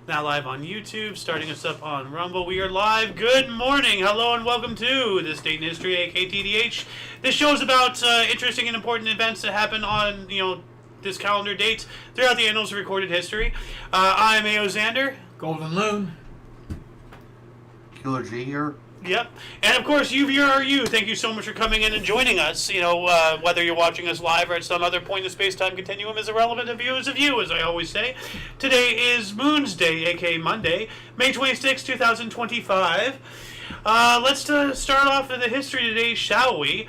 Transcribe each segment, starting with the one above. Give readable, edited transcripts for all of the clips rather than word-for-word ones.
Now live on YouTube, starting us up on Rumble. We are live. Good morning. Hello and welcome to This Date in History, aka TDH. This show is about interesting and important events that happen on, this calendar date throughout the annals of recorded history. I'm A.O. Xander. Golden Loon. Killer G here. Yep. And of course, you viewer are you. Thank you so much for coming in and joining us. Whether you're watching us live or at some other point in the space-time continuum is irrelevant. A view is a view, as I always say. Today is Moon's Day, aka Monday, May 26, 2025. Let's start off with the history today, shall we?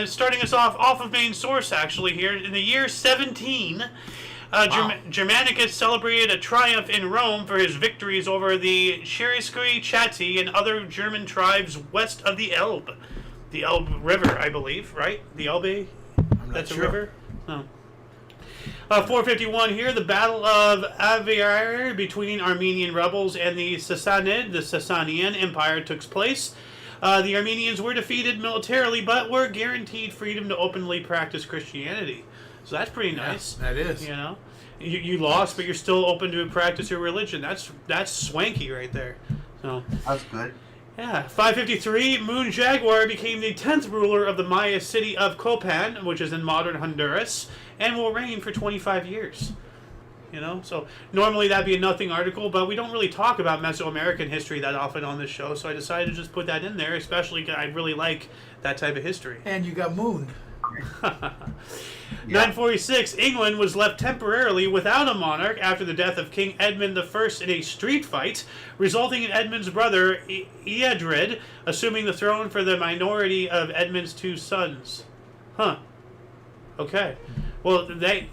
Starting us off of main source, actually, here. In the year 17... Germanicus celebrated a triumph in Rome for his victories over the Cherusci, Chatti, and other German tribes west of the Elbe. The Elbe River, I believe, right? The Elbe? That's sure. a river? No. 451 here, the Battle of Eiffel between Armenian rebels and the Sassanid, the Sasanian Empire, took place. The Armenians were defeated militarily, but were guaranteed freedom to openly practice Christianity. So that's pretty nice. Yeah, that is. You lost, but you're still open to practice your religion. That's swanky right there. So that's good. Yeah, 553. Moon Jaguar became the 10th ruler of the Maya city of Copan, which is in modern Honduras, and will reign for 25 years. So normally that'd be a nothing article, but we don't really talk about Mesoamerican history that often on this show, so I decided to just put that in there, especially because I really like that type of history. And you got mooned. 946, England was left temporarily without a monarch after the death of King Edmund I in a street fight, resulting in Edmund's brother Eadred assuming the throne for the minority of Edmund's two sons. Okay. Well, I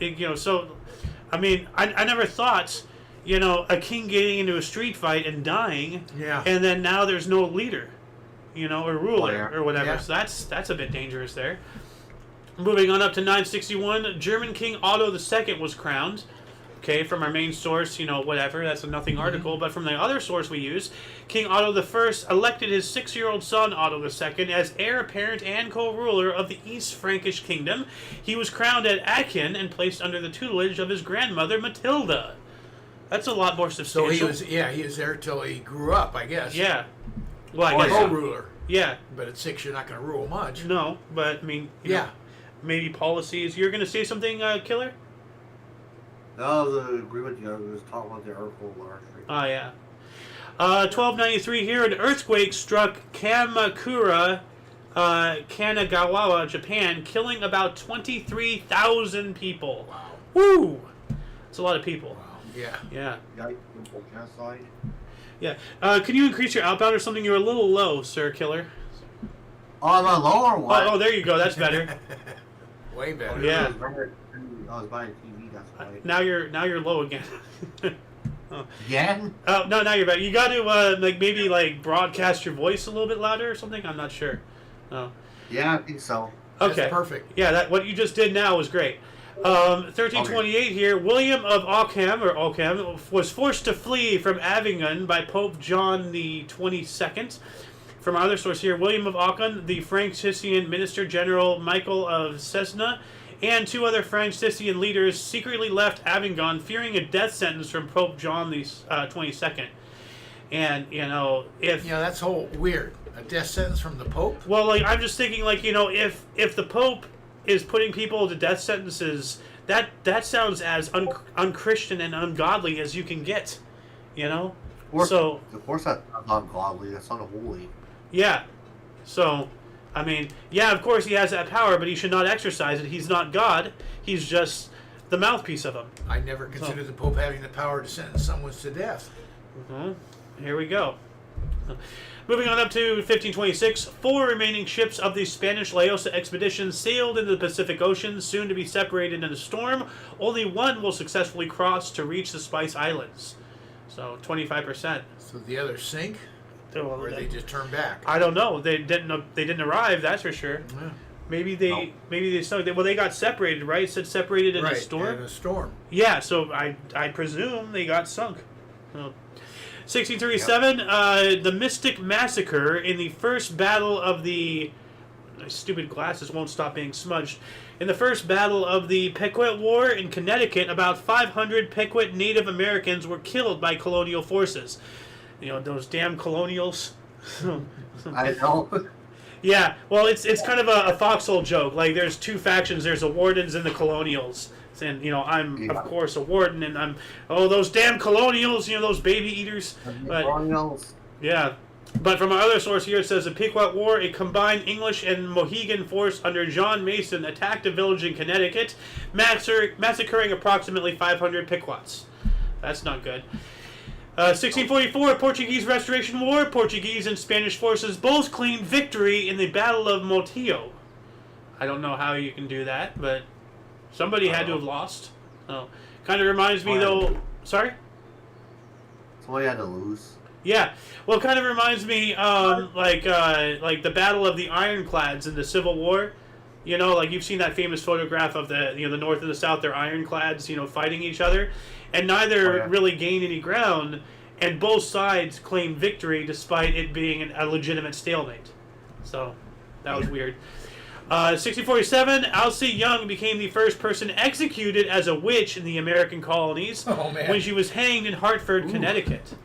never thought, a king getting into a street fight and dying, and then now there's no leader, or ruler or whatever. Yeah. So that's a bit dangerous there. Moving on up to 961, German King Otto II was crowned. Okay, from our main source, whatever, that's a nothing article. But from the other source we use, King Otto I elected his 6-year-old son Otto II as heir apparent and co-ruler of the East Frankish kingdom. He was crowned at Aachen and placed under the tutelage of his grandmother Matilda. That's a lot more substantial. So he was there till he grew up, I guess. Yeah. Well, I guess co-ruler. Yeah. But at 6, you're not going to rule much. No, but I mean, maybe policies. You're going to say something, Killer? No, I agree with you. I was talking about the article last week. Oh, yeah. 1293 here, an earthquake struck Kamakura, Kanagawa, Japan, killing about 23,000 people. Wow. Woo! That's a lot of people. Wow. Yeah. Yeah. Yeah. Yeah. Can you increase your outbound or something? You're a little low, Sir Killer. Oh, am I low or what? Oh, there you go. That's better. Way better. Yeah. I was buying TV, that's why. Now you're low again. Again? Oh, no, now you're back. You got to maybe broadcast your voice a little bit louder or something. I'm not sure. Oh. Yeah, I think so. Okay. That's perfect. Yeah, what you just did now was great. 1328 here, William of Ockham was forced to flee from Avignon by Pope John the 22nd. From our other source here, William of Ockham, the Franciscan Minister General Michael of Cesena, and 2 other Franciscan leaders secretly left Avignon, fearing a death sentence from Pope John the 22nd. And if that's whole weird. A death sentence from the Pope. Well, I'm just thinking, if the Pope is putting people to death sentences, that sounds as unchristian and ungodly as you can get, Of course that's not godly. That's not holy. Yeah. So, of course he has that power, but he should not exercise it. He's not God. He's just the mouthpiece of him. I never considered the Pope having the power to sentence someone to death. Here we go. Moving on up to 1526, 4 remaining ships of the Spanish Laosa expedition sailed into the Pacific Ocean, soon to be separated in a storm. Only 1 will successfully cross to reach the Spice Islands. So 25%. So the others sink, or they just turn back. I don't know. They didn't arrive. That's for sure. Yeah. Maybe they sunk. Well, they got separated, right? It said separated in a storm. In a storm. Yeah. So I presume they got sunk. Oh. 1637, the Mystic Massacre in the first battle of the... My stupid glasses won't stop being smudged. In the first battle of the Pequot War in Connecticut, about 500 Pequot Native Americans were killed by colonial forces. You know, those damn colonials. I know. Yeah, well, it's kind of a foxhole joke. Like, there's two factions. There's the Wardens and the Colonials. And, you know, I'm, of course, a Warden, and I'm, those damn Colonials, you know, those baby eaters. But, Colonials. yeah. But from our other source here, it says the Pequot War, a combined English and Mohegan force under John Mason attacked a village in Connecticut, massacring approximately 500 Pequots. That's not good. 1644, Portuguese Restoration War. Portuguese and Spanish forces both claimed victory in the Battle of Montijo. I don't know how you can do that, but somebody had to have lost. Oh, kind of reminds me, though... Sorry? Somebody had to lose. Yeah, well, it kind of reminds me, like the Battle of the Ironclads in the Civil War. You know, like you've seen that famous photograph of the the North and the South, their ironclads, fighting each other, and neither really gained any ground, and both sides claimed victory despite it being a legitimate stalemate. So that was weird. 1647, Alcee Young became the first person executed as a witch in the American colonies when she was hanged in Hartford, Connecticut.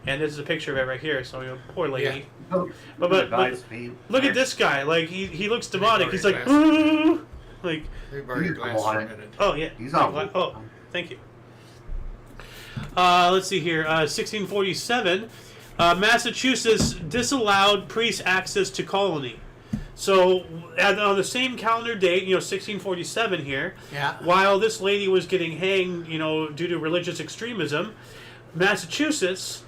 And this is a picture of it right here. So, poor lady. Yeah. But look at this guy. Like, he looks demonic. He's like, ooh! Like, They burned your glass for a minute. oh, yeah. He's on. Oh, thank you. Let's see here. 1647, Massachusetts disallowed priest access to colony. So, on the same calendar date, 1647 here, while this lady was getting hanged, due to religious extremism, Massachusetts...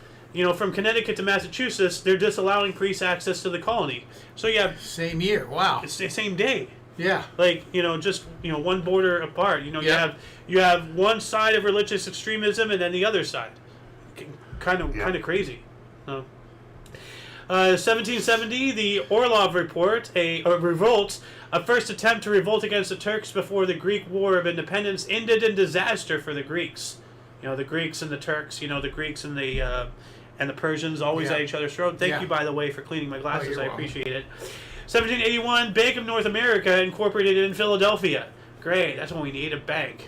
from Connecticut to Massachusetts, they're disallowing priest access to the colony. So yeah, same year. Wow. It's the same day. Yeah. Like just one border apart. You have one side of religious extremism and then the other side. Kind of crazy. 1770, the Orlov Report, a revolt, a first attempt to revolt against the Turks before the Greek War of Independence, ended in disaster for the Greeks. The Greeks and the Turks. The Greeks and the Persians always at each other's throat. Thank you, by the way, for cleaning my glasses. I appreciate it. 1781, Bank of North America incorporated in Philadelphia. Great, that's what we need, a bank.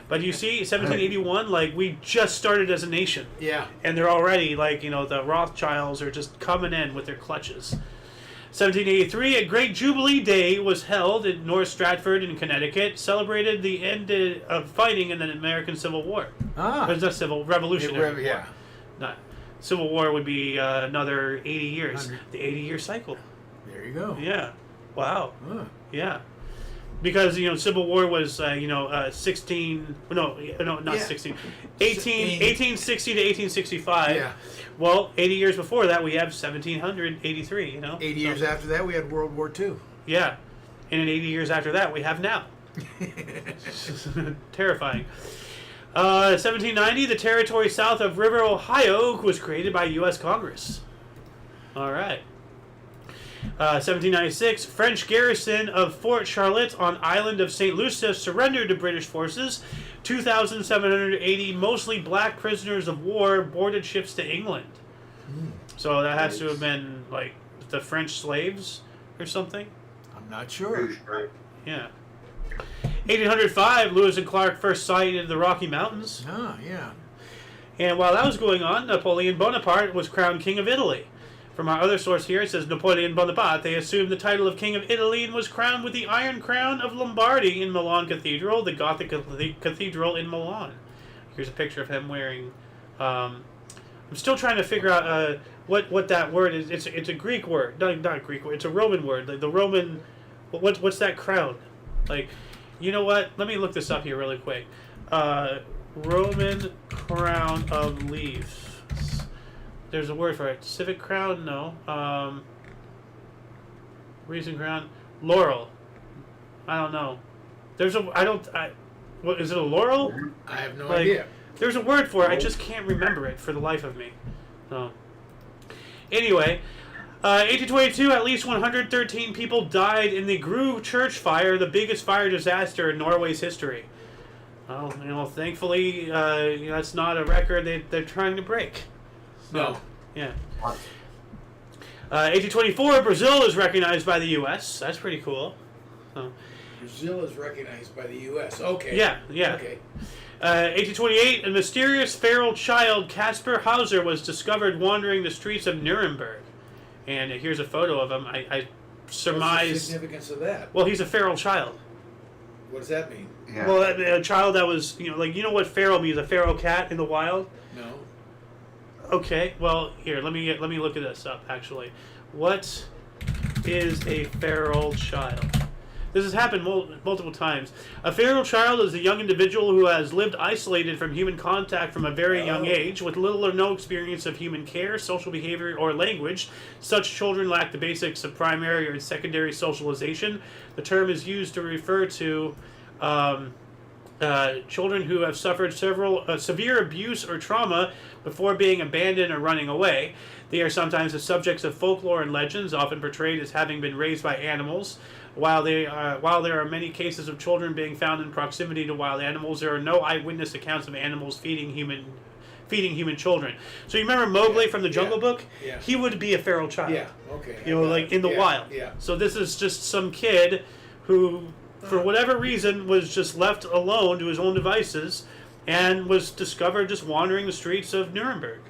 But you see, 1781, like, we just started as a nation. Yeah. And they're already, like, the Rothschilds are just coming in with their clutches. 1783, a great Jubilee Day was held in North Stratford in Connecticut, celebrated the end of fighting in the American Civil War. It's not Revolutionary War. Not Civil War would be another 80 years. 100. The 80-year cycle. There you go. Yeah. Wow. Yeah. Because, Civil War was, 16... No, not 16. 1860 to 1865. Yeah. Well, 80 years before that, we have 1783, 80 years after that, we had World War II. Yeah. And in 80 years after that, we have now. Terrifying. 1790, the territory south of River Ohio was created by U.S. Congress. All right. 1796, French garrison of Fort Charlotte on island of St. Lucia surrendered to British forces. 2,780 mostly black prisoners of war boarded ships to England. So that has to have been, like, the French slaves or something? I'm not sure. Yeah. 1805, Lewis and Clark first sighted the Rocky Mountains. Yeah. And while that was going on, Napoleon Bonaparte was crowned King of Italy. From our other source here, it says Napoleon Bonaparte assumed the title of King of Italy and was crowned with the Iron Crown of Lombardy in Milan Cathedral, the Gothic Cathedral in Milan. Here's a picture of him wearing... I'm still trying to figure out what that word is. It's a Greek word. Not Greek word. It's a Roman word. Like the Roman... What's that crown? Like, you know what? Let me look this up here really quick. Roman crown of leaves. There's a word for it. Civic crown? No. Reason crown? Laurel. I don't know. What is it, a laurel? I have no idea. There's a word for it. I just can't remember it for the life of me. No. Anyway, 1822, at least 113 people died in the Grue church fire, the biggest fire disaster in Norway's history. Well, thankfully, that's not a record they're trying to break. No. Yeah. 1824, Brazil is recognized by the U.S. That's pretty cool. Brazil is recognized by the U.S. Okay. Yeah. Okay. 1828, a mysterious feral child, Caspar Hauser, was discovered wandering the streets of Nuremberg. And here's a photo of him. I surmise... What's the significance of that? Well, he's a feral child. What does that mean? Yeah. Well, a child that was, what feral means? A feral cat in the wild? No. Okay, well, here, let me look at this up, actually. What is a feral child? This has happened multiple times. A feral child is a young individual who has lived isolated from human contact from a very young age, with little or no experience of human care, social behavior, or language. Such children lack the basics of primary or secondary socialization. The term is used to refer to children who have suffered severe abuse or trauma before being abandoned or running away. They are sometimes the subjects of folklore and legends, often portrayed as having been raised by animals. While there are many cases of children being found in proximity to wild animals, there are no eyewitness accounts of animals feeding human children. So you remember Mowgli from the Jungle Book? Yeah. He would be a feral child. Yeah. Okay. Like in the wild. Yeah. So this is just some kid who, for whatever reason, was just left alone to his own devices, and was discovered just wandering the streets of Nuremberg.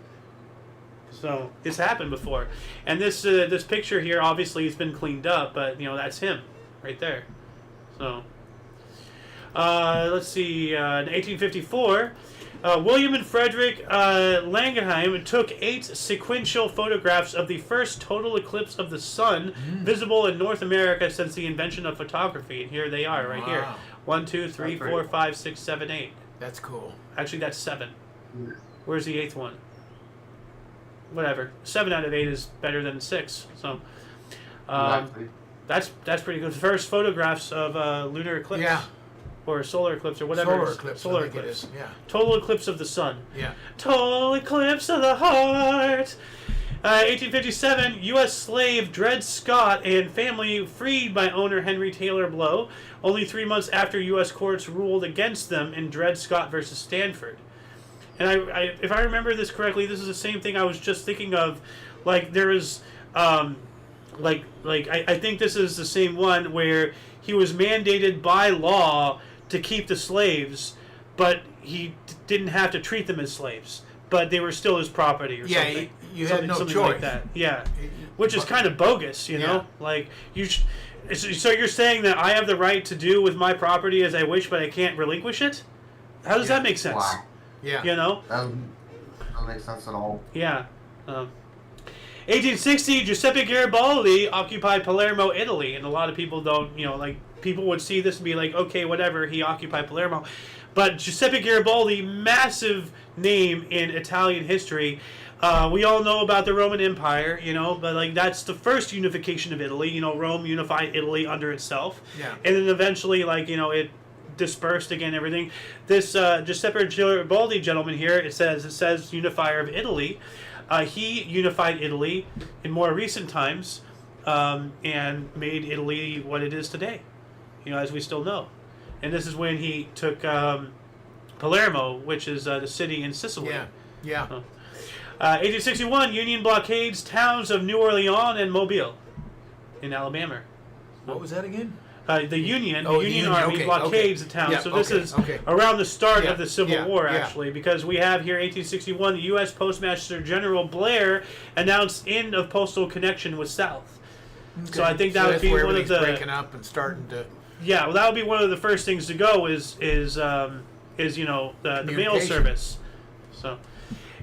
So it's happened before, and this picture here obviously has been cleaned up, but that's him right there. So let's see. In 1854, William and Frederick Langenheim took 8 sequential photographs of the first total eclipse of the sun visible in North America since the invention of photography, and here they are right here. 1, 2, 3, 4, 5, 6, 7, 8. That's cool. Actually, that's 7. Where's the 8th one? Whatever. 7 out of 8 is better than 6. So, that's pretty good. First photographs of lunar eclipse. Yeah. Or solar eclipse or whatever. Solar eclipse. Solar I think eclipse. It is. Yeah. Total eclipse of the sun. Yeah. Total eclipse of the heart. 1857, U.S. slave Dred Scott and family freed by owner Henry Taylor Blow, only 3 months after U.S. courts ruled against them in Dred Scott versus Stanford. And I if I remember this correctly, this is the same thing I was just thinking of. Like there is, I think this is the same one where he was mandated by law to keep the slaves, but he didn't have to treat them as slaves, but they were still his property or something. You had no something choice. Like that. Yeah, which is kind of bogus, you know. Like so you're saying that I have the right to do with my property as I wish, but I can't relinquish it? How does that make sense? Wow. Yeah. You know? That doesn't make sense at all. Yeah. 1860, Giuseppe Garibaldi occupied Palermo, Italy, and a lot of people don't, people would see this and be like, okay, whatever, he occupied Palermo. But Giuseppe Garibaldi, massive name in Italian history. We all know about the Roman Empire, but that's the first unification of Italy. Rome unified Italy under itself. Yeah. And then eventually, it dispersed again, everything. This Giuseppe Garibaldi gentleman here, it says unifier of Italy. He unified Italy in more recent times and made Italy what it is today, as we still know. And this is when he took Palermo, which is the city in Sicily. Yeah. 1861, Union blockades towns of New Orleans and Mobile in Alabama. What was that again? The Union Union, Army okay, blockades the town. Yeah, so this is around the start of the Civil War, actually, because we have here 1861, the U.S. Postmaster General Blair announced end of postal connection with South. Okay. So I think that would be one of the breaking up and starting to. Yeah, well, that would be one of the first things to go is the mail service. So,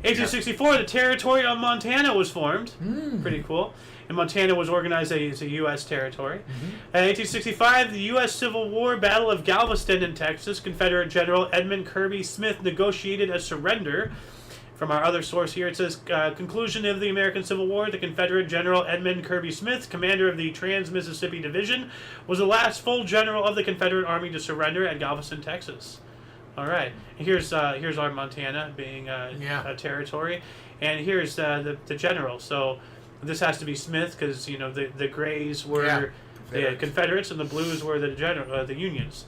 1864, the territory of Montana was formed. Pretty cool. And Montana was organized as a U.S. territory. In 1865, the U.S. Civil War Battle of Galveston in Texas, Confederate General Edmund Kirby Smith negotiated a surrender. From our other source here, it says, conclusion of the American Civil War, the Confederate General Edmund Kirby Smith, commander of the Trans-Mississippi Division, was the last full general of the Confederate Army to surrender at Galveston, Texas. All right. And here's our Montana being a territory. And here's the general. So this has to be Smith because the grays were the Confederates and the blues were the Unions.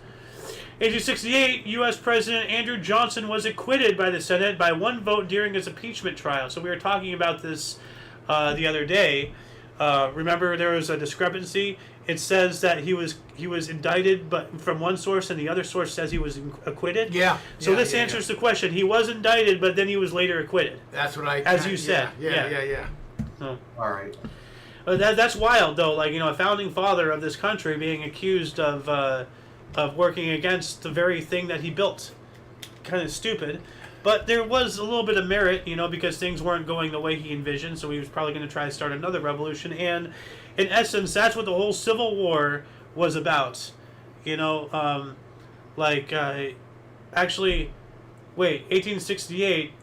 1868, U.S. President Andrew Johnson was acquitted by the Senate by 1 vote during his impeachment trial. So we were talking about this the other day. Remember, there was a discrepancy it says that he was indicted, but from one source, and the other source says he was acquitted. Yeah. So this answers the question. He was indicted, but then he was later acquitted. That's what I. As you said. Yeah. So, All right. that's wild, though. Like, a founding father of this country being accused of working against the very thing that he built. Kind of stupid. But there was a little bit of merit, because things weren't going the way he envisioned, so he was probably going to try to start another revolution. And in essence, that's what the whole Civil War was about. Actually, 1868,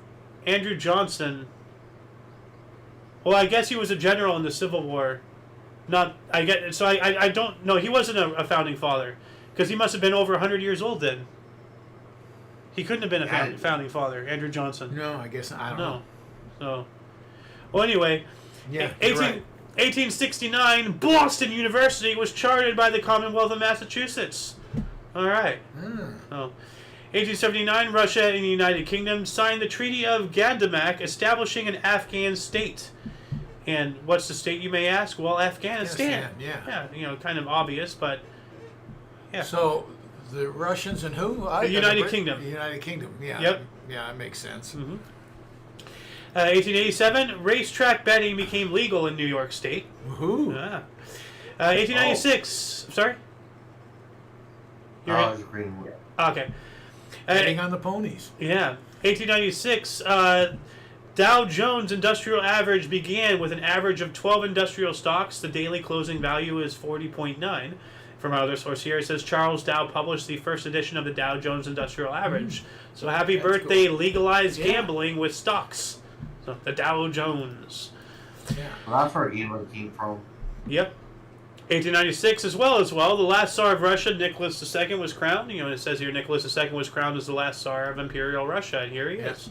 Andrew Johnson. Well, I guess he was a general in the Civil War. I don't know. He wasn't a founding father, because he must have been over 100 years old then. He couldn't have been a founding father, Andrew Johnson. No, I guess I don't know. So, well, anyway, Yeah, 1869, Boston University was chartered by the Commonwealth of Massachusetts. All right. So, 1879, Russia and the United Kingdom signed the Treaty of Gandamak, establishing an Afghan state. And what's the state, you may ask? Well, Afghanistan. Yeah. Yeah, kind of obvious, but yeah. So the Russians and who? The United Kingdom. The United Kingdom. Yeah. Yep. Yeah, that makes sense. 1887, racetrack betting became legal in New York State. Woohoo! 1896. Sorry. I was agreeing with. Okay. Betting on the ponies. Yeah. 1896. Dow Jones Industrial Average began with an average of 12 industrial stocks. The daily closing value is 40.9. From our other source here, it says Charles Dow published the first edition of the Dow Jones Industrial Average. So happy birthday, cool. Legalized gambling with stocks. So the Dow Jones. Yeah. Well, that's where England came from. Yep. 1896 as well. The last Tsar of Russia, Nicholas II, was crowned. It says here Nicholas II was crowned as the last Tsar of Imperial Russia, and here he is.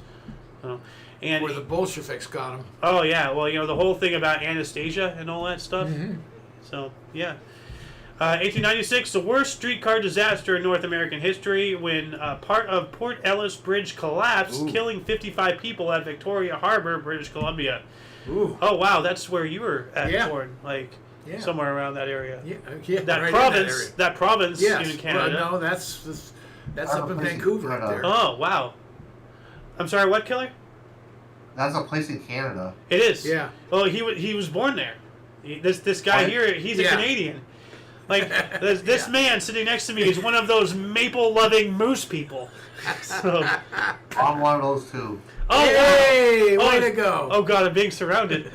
And Where the Bolsheviks got him. oh yeah, well the whole thing about Anastasia and all that stuff. So yeah. 1896, the worst streetcar disaster in North American history, when part of Port Ellis Bridge collapsed, killing 55 people at Victoria Harbor, British Columbia. Ooh. Oh wow, that's where you were at, Gordon, Yeah. somewhere around that area. Yeah. That right province, in that province yes. in Canada. Well, no, that's up in Vancouver up there. Oh wow. I'm sorry, what, Killer? That's a place in Canada. It is. Yeah. Well, he was born there. This guy here, he's a Canadian. Like this man sitting next to me is one of those maple-loving moose people. So, I'm one of those too. oh, Hey, wow. way to go. Oh God, I'm being surrounded.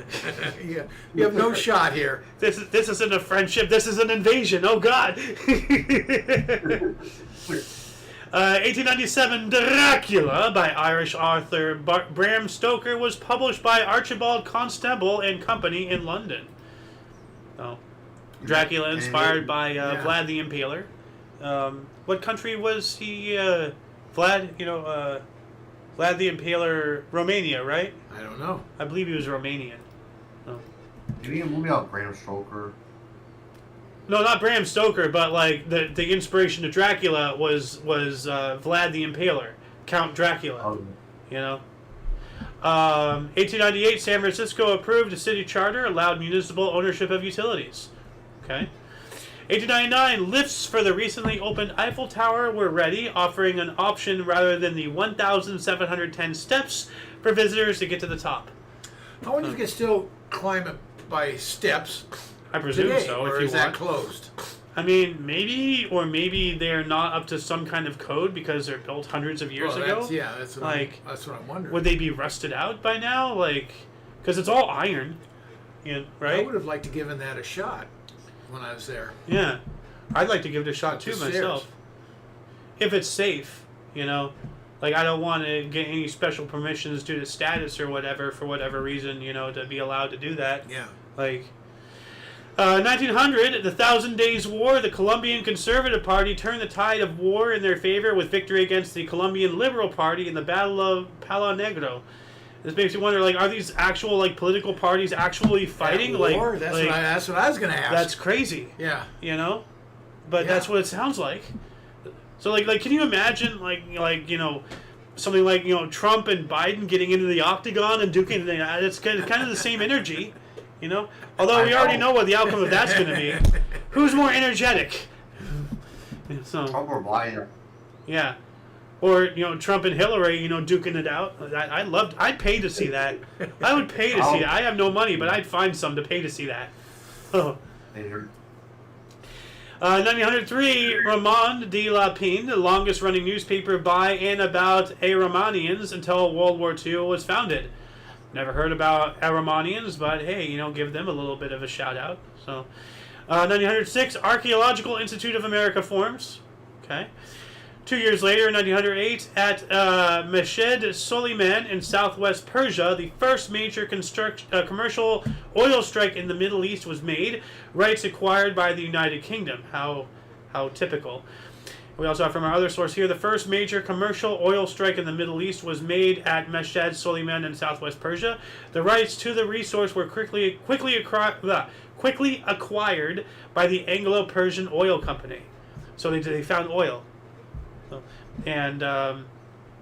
Yeah. You have no shot here. This isn't a friendship. This is an invasion. Oh God. 1897, Dracula by Irish author Bram Stoker was published by Archibald Constable and Company in London. Oh. Dracula, inspired by Vlad the Impaler. What country was he? Vlad, Vlad the Impaler, Romania, right? I don't know. I believe he was Romanian. Maybe a movie about Bram Stoker. No, not Bram Stoker, but like the inspiration to Dracula was Vlad the Impaler, Count Dracula. 1898, San Francisco approved a city charter, allowed municipal ownership of utilities. Okay. 1899, lifts for the recently opened Eiffel Tower were ready, offering an option rather than the 1,710 steps for visitors to get to the top. I wonder if you can still climb it by steps. I presume today, so. or if you is that want. closed? I mean, maybe they're not up to some kind of code because they're built hundreds of years ago. That's what that's what I'm wondering. Would they be rusted out by now? Because it's all iron, right? I would have liked to given that a shot when I was there. Yeah, I'd like to give it a shot too myself. If it's safe, I don't want to get any special permissions due to status or whatever for whatever reason, to be allowed to do that. Yeah. 1900, the Thousand Days War, the Colombian Conservative Party turned the tide of war in their favor with victory against the Colombian Liberal Party in the Battle of Palo Negro. This makes you wonder, are these actual political parties actually fighting? War? That's what I was going to ask. That's crazy. Yeah. But that's what it sounds like. So can you imagine something like Trump and Biden getting into the octagon and duking? It's kind of the same energy. Although we already know what the outcome of that's going to be. Who's more energetic? So, Trump or Biden. yeah. Or, Trump and Hillary, duking it out. I'd pay to see that. I would pay to see it. I have no money, but I'd find some to pay to see that. Oh. 1903, Ramon de la Pine, the longest running newspaper by and about Aromanians until World War II was founded. Never heard about Aromanians, but hey, give them a little bit of a shout out. So, 1906, Archaeological Institute of America forms. Okay. 2 years later, 1908, at Meshed Soliman in southwest Persia, the first major commercial oil strike in the Middle East was made. Rights acquired by the United Kingdom. How typical. We also have from our other source here, the first major commercial oil strike in the Middle East was made at Meshed Soliman in southwest Persia. The rights to the resource were quickly acquired by the Anglo-Persian Oil Company. So they found oil. And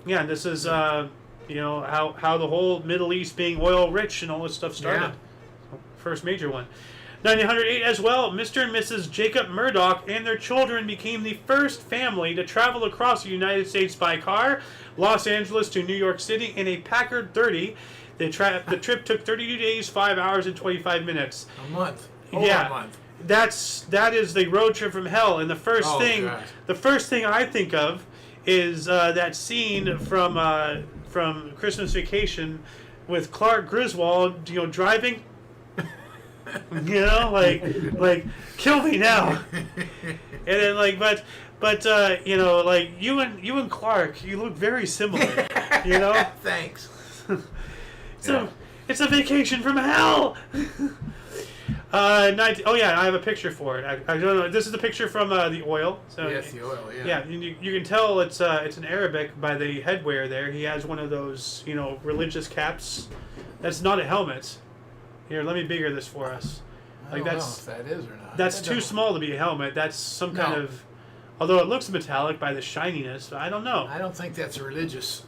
this is how the whole Middle East being oil rich and all this stuff started. Yeah. So, first major one. 1908 as well, Mr. and Mrs. Jacob Murdoch and their children became the first family to travel across the United States by car, Los Angeles to New York City in a Packard 30. The trip took 32 days, 5 hours, and 25 minutes. A month. A month. That is the road trip from hell. And the first thing I think of is that scene from Christmas Vacation with Clark Griswold, driving. Like kill me now. And then but you and Clark, you look very similar. Thanks. So it's a vacation from hell. I have a picture for it. I don't know. This is the picture from the oil. So yes, the oil. Yeah. Yeah, you can tell it's an Arabic by the headwear there. He has one of those religious caps. That's not a helmet. Here, let me bigger this for us. I don't know if that is or not. That's too small to be a helmet. That's some kind of. Although it looks metallic by the shininess, I don't know. I don't think that's religious.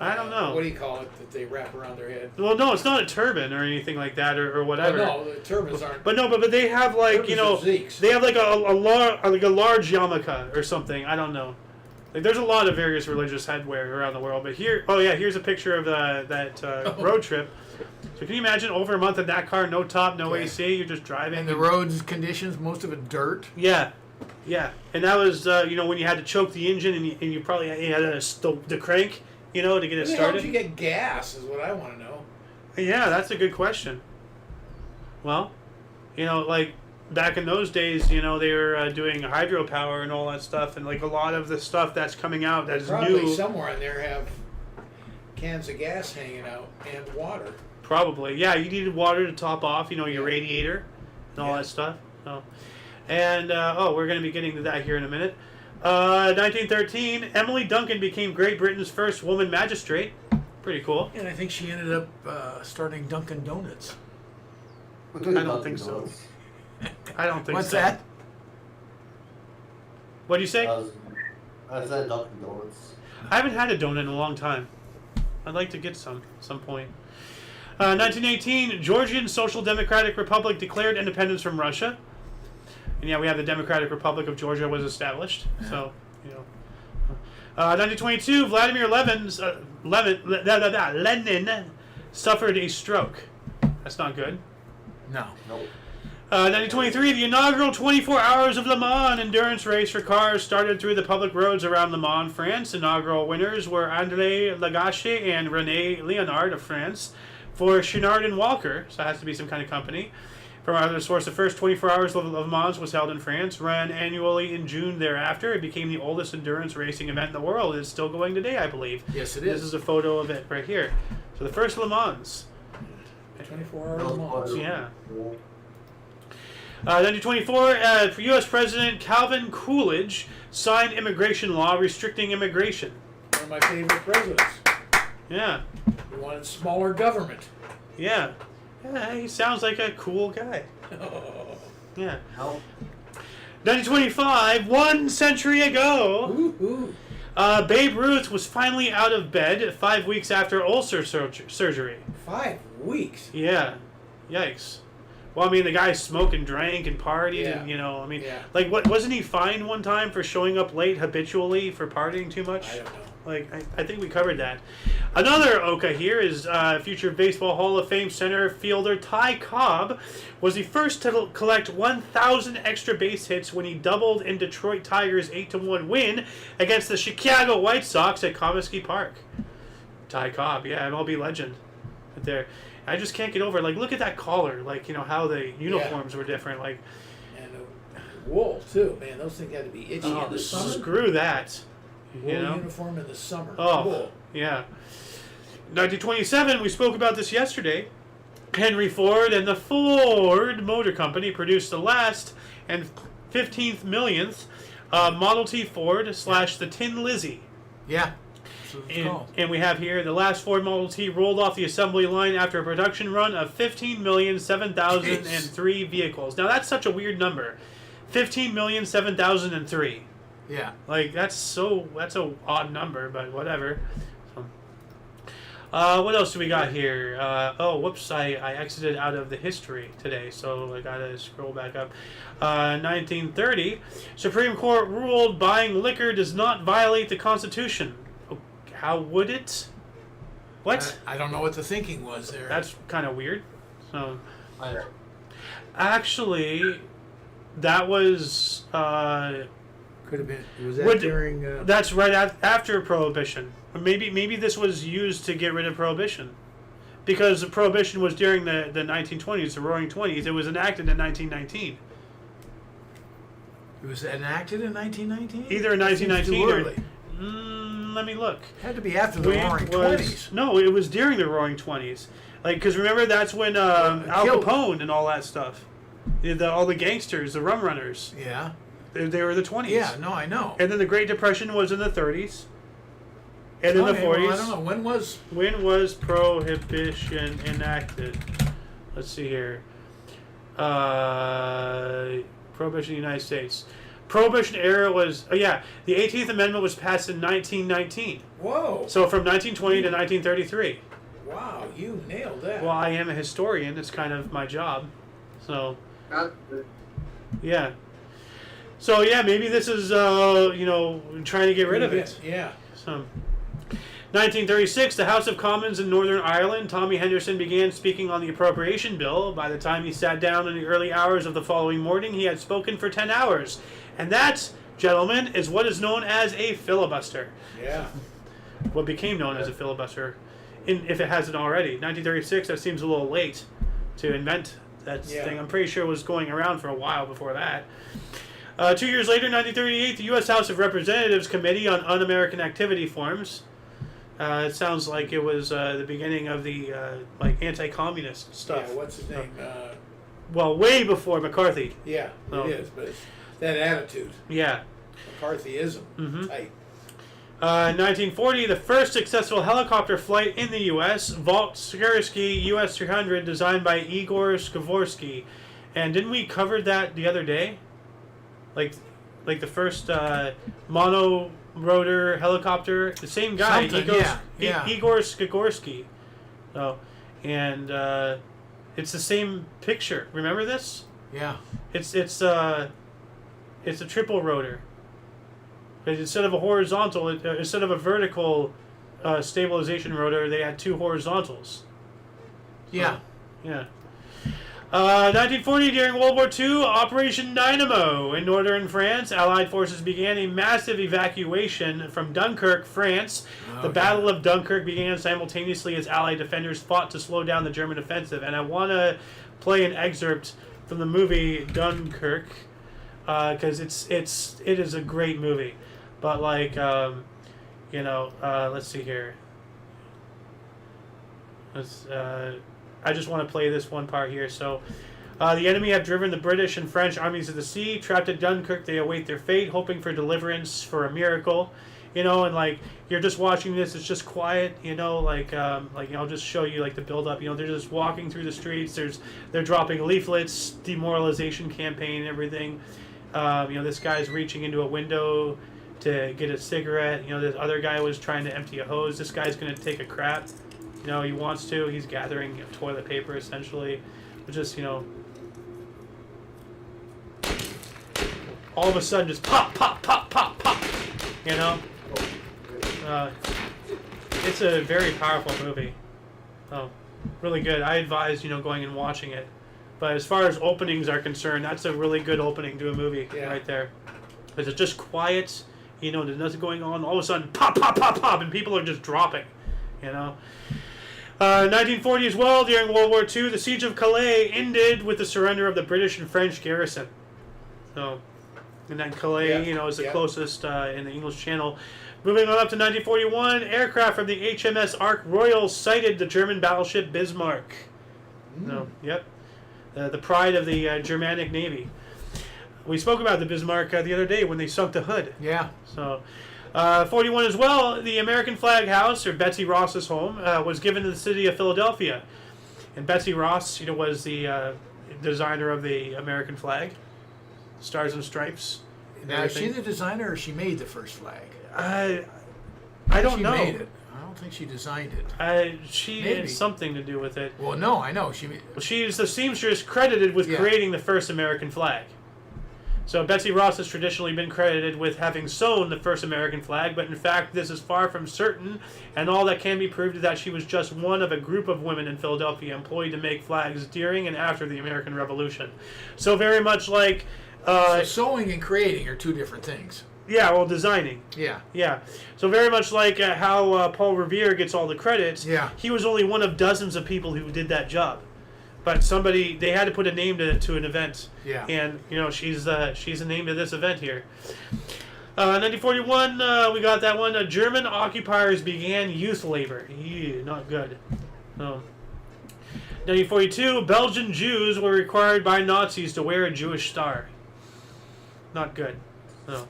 I don't know. What do you call it that they wrap around their head? Well, no, it's not a turban or anything like that or whatever. No, the turbans aren't. But they have they have like a large yarmulke or something. I don't know. There's a lot of various religious headwear around the world, but here's a picture of that road trip. So can you imagine over a month in that car, no top, no AC, you're just driving. And the roads conditions, most of it dirt. Yeah, and that was when you had to choke the engine and you probably had the crank. To get it started. How did you get gas? Is what I want to know. Yeah, that's a good question. Well, back in those days, they were doing hydropower and all that stuff, and a lot of the stuff that's coming out that is Probably new. Somewhere in there have cans of gas hanging out and water. Probably, yeah. You needed water to top off, your radiator and all that stuff. So, and we're going to be getting to that here in a minute. 1913, Emily Duncan became Great Britain's first woman magistrate. Pretty cool. And I think she ended up starting Dunkin' Donuts. I don't think so. I don't think What's so. that? What do you say? I said Dunkin' Donuts. I haven't had a donut in a long time. I'd like to get some at some point. 1918, Georgian Social Democratic Republic declared independence from Russia. And we have the Democratic Republic of Georgia was established. Yeah. So, 1922, Vladimir Lenin suffered a stroke. That's not good. No. 1923, the inaugural 24 Hours of Le Mans endurance race for cars started through the public roads around Le Mans, France. Inaugural winners were André Lagache and René Léonard of France. For Chenard and Walker, so it has to be some kind of company. From our other source, the first 24 Hours of Le Mans was held in France, ran annually in June thereafter. It became the oldest endurance racing event in the world. It's still going today, I believe. Yes, it is. This is a photo of it right here. So the first Le Mans. 24 hours Le Mans. Yeah. 1924, U.S. President Calvin Coolidge signed immigration law restricting immigration. One of my favorite presidents. Yeah. He wanted smaller government. Yeah. Yeah, he sounds like a cool guy. Yeah. 1925, 1 century ago, Babe Ruth was finally out of bed 5 weeks after ulcer surgery. 5 weeks? Yeah. Yikes. Well, I mean, the guy smoked and drank and partied, Yeah. and, you know, I mean, Yeah. like, what wasn't he fined one time for showing up late habitually for partying too much? I don't know. Like, I think we covered that. Another Oka here is future Baseball Hall of Fame center fielder Ty Cobb was the first to collect 1,000 extra base hits when he doubled in Detroit Tigers' 8-1 win against the Chicago White Sox at Comiskey Park. Ty Cobb, yeah, MLB legend. Right there. I just can't get over it. Like, look at that collar. Like, you know, how the uniforms were different. Like, And wool too, man. Those things had to be itchy in the summer. screw that. Wool You know? uniform in the summer. Oh, Wool. yeah. 1927, we spoke about this yesterday. Henry Ford and the Ford Motor Company produced the last and 15th millionth Model T Ford / the Tin Lizzie. Yeah. That's what it's called. And we have here the last Ford Model T rolled off the assembly line after a production run of 15,007,003 vehicles. Now that's such a weird number. 15,007,003. Yeah. Like that's a odd number, but whatever. So, what else do we got here? Whoops! I exited out of the history today, so I gotta scroll back up. 1930, Supreme Court ruled buying liquor does not violate the Constitution. How would it? What? I don't know what the thinking was there. That's kind of weird. So, I, actually, that was. Could have been. Was that Would- during? That's right after Prohibition. Or maybe this was used to get rid of Prohibition. Because Prohibition was during the 1920s, the Roaring Twenties. It was enacted in 1919. It was enacted in 1919? Either in That seems 1919 too or... early. Let me look. It had to be after the When Roaring was- 20s. No, it was during the Roaring Twenties. Like, because remember, that's when Al killed- Capone and all that stuff. All the gangsters, the rum runners. Yeah. They were the 20s. Yeah, no, I know. And then the Great Depression was in the 30s. And in the Okay, 40s. well, I don't know. When was Prohibition enacted? Let's see here. Prohibition in the United States. Prohibition era was... the 18th Amendment was passed in 1919. Whoa! So from 1920 to 1933. Wow, you nailed that. Well, I am a historian. It's kind of my job. So, not, yeah. So, yeah, maybe this is, trying to get rid of it. Yeah. So, 1936, the House of Commons in Northern Ireland, Tommy Henderson began speaking on the appropriation bill. By the time he sat down in the early hours of the following morning, he had spoken for 10 hours. And that, gentlemen, is what is known as a filibuster. Yeah. What became known as a filibuster, if it hasn't already. 1936, that seems a little late to invent that thing. I'm pretty sure it was going around for a while before that. 2 years later, 1938, the U.S. House of Representatives Committee on Un-American Activity forms. It sounds like it was the beginning of the anti-communist stuff. Yeah. What's his name? Well, way before McCarthy. Yeah, Oh. it is, but it's that attitude, Yeah. McCarthyism, Mhm. type. 1940, the first successful helicopter flight in the U.S., Volt-Sikorsky US-300, designed by Igor Skvorsky. And didn't we cover that the other day? Like the first mono-rotor helicopter? The same guy, Something, yeah. Igor Skvorsky. Oh, and it's the same picture. Remember this? Yeah. It's a triple rotor. But instead of a horizontal, instead of a vertical stabilization rotor, they had two horizontals. Yeah. Yeah. 1940, during World War II, Operation Dynamo in northern France, Allied forces began a massive evacuation from Dunkirk, France. The Battle of Dunkirk began simultaneously as Allied defenders fought to slow down the German offensive. And I want to play an excerpt from the movie Dunkirk because it is a great movie. But let's see here. I just want to play this one part here. So, the enemy have driven the British and French armies to the sea. Trapped at Dunkirk, they await their fate, hoping for deliverance, for a miracle. And you're just watching this. It's just quiet. I'll just show you the build up. They're just walking through the streets. They're dropping leaflets, demoralization campaign, and everything. This guy's reaching into a window to get a cigarette. This other guy was trying to empty a hose. This guy's gonna take a crap. He wants to. He's gathering toilet paper essentially. But just all of a sudden just pop, pop, pop, pop, pop. You know, it's a very powerful movie. Oh, really good. I advise going and watching it. But as far as openings are concerned, that's a really good opening to a movie right there. Because it's just quiet. There's nothing going on. All of a sudden, pop, pop, pop, pop, and people are just dropping. 1940 as well, during World War II, the Siege of Calais ended with the surrender of the British and French garrison. So, and then Calais, is the closest in the English Channel. Moving on up to 1941, aircraft from the HMS Ark Royal sighted the German battleship Bismarck. The pride of the Germanic Navy. We spoke about the Bismarck the other day when they sunk the hood. Yeah. So, 41 as well, the American Flag House, or Betsy Ross's home, was given to the city of Philadelphia. And Betsy Ross, was the designer of the American flag, Stars and Stripes. Now, is she the designer or she made the first flag? I don't know. She made it. I don't think she designed it. She Maybe. had something to do with it. Well, no, I know. She's the seamstress credited with creating the first American flag. So Betsy Ross has traditionally been credited with having sewn the first American flag, but in fact this is far from certain, and all that can be proved is that she was just one of a group of women in Philadelphia employed to make flags during and after the American Revolution. So very much like... so sewing and creating are two different things. Yeah, well, designing. Yeah. Yeah. So very much like how Paul Revere gets all the credits, he was only one of dozens of people who did that job. But they had to put a name to an event. Yeah. And, she's the name to this event here. 1941, we got that one. German occupiers began youth labor. Not good. No. 1942, Belgian Jews were required by Nazis to wear a Jewish star. Not good. No.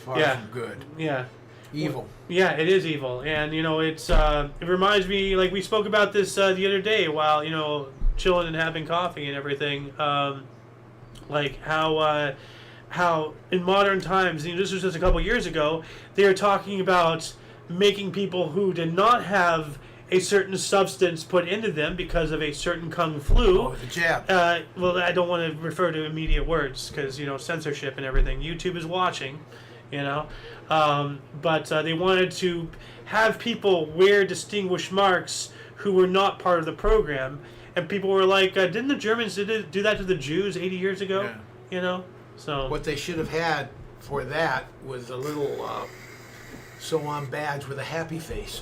Far from good. Yeah. Evil. Yeah, it is evil, and it's it reminds me, like we spoke about this the other day while chilling and having coffee and everything, like how in modern times, this was just a couple years ago, they were talking about making people who did not have a certain substance put into them because of a certain kung flu. Oh, the jab. Well, I don't want to refer to immediate words because censorship and everything. YouTube is watching. But they wanted to have people wear distinguished marks who were not part of the program, and people were like, didn't the Germans do that to the Jews 80 years ago? Yeah. So what they should have had for that was a little sew-on badge with a happy face.